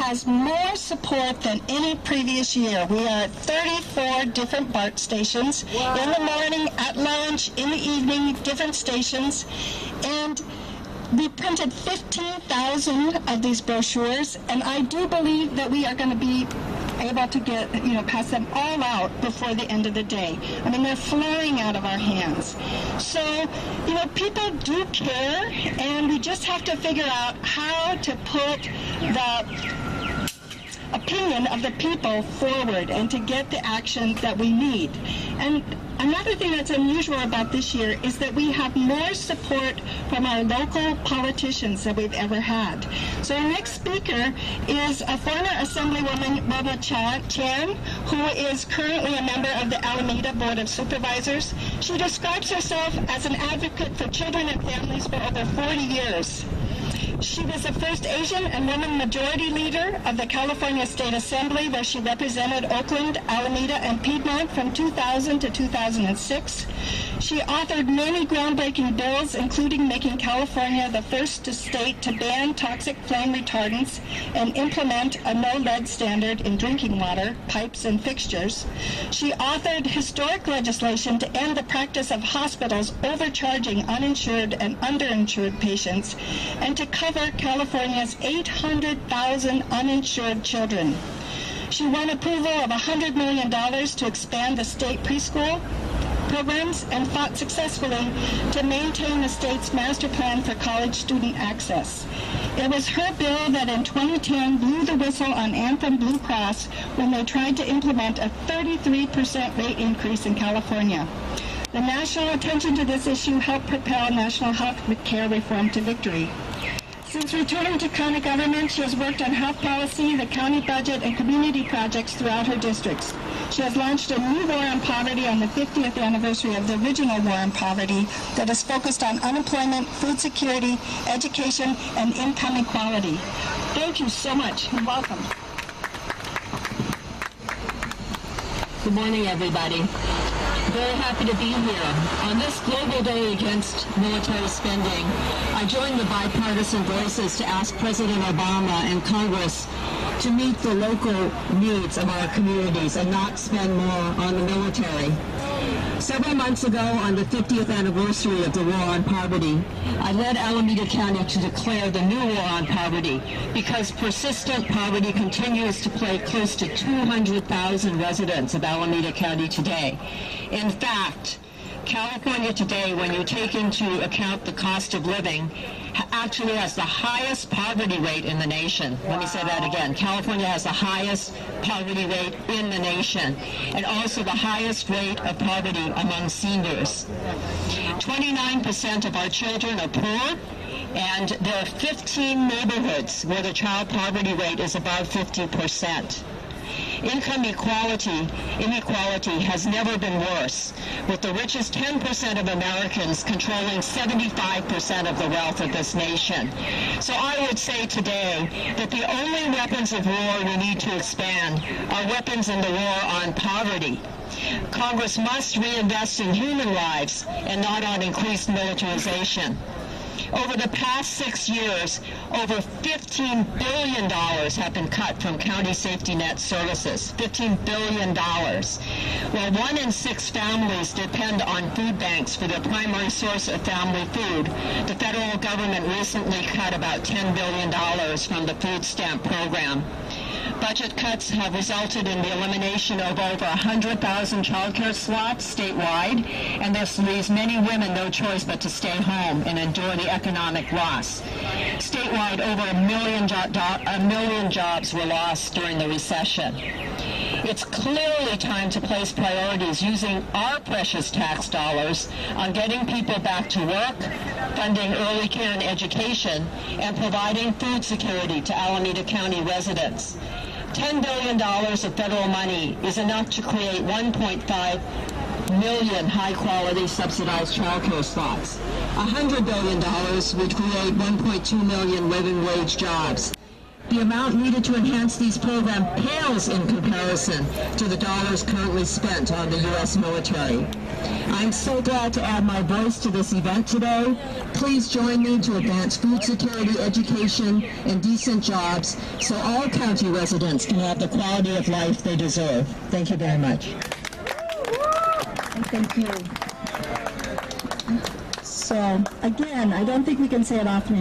has more support than any previous year. We are at 34 different BART stations. Wow. In the morning, at lunch, in the evening, different stations. And we printed 15,000 of these brochures, and I do believe that we are going to be able to get, pass them all out before the end of the day. I mean, they're flying out of our hands. So, people do care, and we just have to figure out how to put the opinion of the people forward and to get the action that we need. And another thing that's unusual about this year is that we have more support from our local politicians than we've ever had. So our next speaker is a former Assemblywoman, Barbara Chan, who is currently a member of the Alameda Board of Supervisors. She describes herself as an advocate for children and families for over 40 years. She was the first Asian and woman majority leader of the California State Assembly, where she represented Oakland, Alameda, and Piedmont from 2000 to 2006. She authored many groundbreaking bills, including making California the first state to ban toxic flame retardants and implement a no-lead standard in drinking water, pipes, and fixtures. She authored historic legislation to end the practice of hospitals overcharging uninsured and underinsured patients and to cover California's 800,000 uninsured children. She won approval of $100 million to expand the state preschool programs and fought successfully to maintain the state's master plan for college student access. It was her bill that in 2010 blew the whistle on Anthem Blue Cross when they tried to implement a 33% rate increase in California. The national attention to this issue helped propel national health care reform to victory. Since returning to county government, she has worked on health policy, the county budget, and community projects throughout her districts. She has launched a new war on poverty on the 50th anniversary of the original war on poverty that is focused on unemployment, food security, education, and income equality. Thank you so much, and welcome. Good morning, everybody. Very happy to be here. On this Global Day Against Military Spending, I joined the bipartisan voices to ask President Obama and Congress to meet the local needs of our communities and not spend more on the military. Several months ago, on the 50th anniversary of the War on Poverty, I led Alameda County to declare the new War on Poverty because persistent poverty continues to plague close to 200,000 residents of Alameda County today. In fact, California today, when you take into account the cost of living, actually has the highest poverty rate in the nation. Let me say that again. California has the highest poverty rate in the nation, and also the highest rate of poverty among seniors. 29% of our children are poor, and there are 15 neighborhoods where the child poverty rate is above 50%. Income inequality has never been worse, with the richest 10% of Americans controlling 75% of the wealth of this nation. So I would say today that the only weapons of war we need to expand are weapons in the war on poverty. Congress must reinvest in human lives and not on increased militarization. Over the past 6 years, over $15 billion have been cut from county safety net services. $15 billion. While 1 in 6 families depend on food banks for their primary source of family food, the federal government recently cut about $10 billion from the food stamp program. Budget cuts have resulted in the elimination of over 100,000 child care slots statewide, and this leaves many women no choice but to stay home and endure the economic loss. Statewide, over a million jobs were lost during the recession. It's clearly time to place priorities using our precious tax dollars on getting people back to work, funding early care and education, and providing food security to Alameda County residents. $10 billion of federal money is enough to create 1.5 million high-quality subsidized child care slots. $100 billion would create 1.2 million living wage jobs. The amount needed to enhance these programs pales in comparison to the dollars currently spent on the U.S. military. I'm so glad to add my voice to this event today. Please join me to advance food security, education, and decent jobs so all county residents can have the quality of life they deserve. Thank you very much. Thank you. So, again, I don't think we can say it often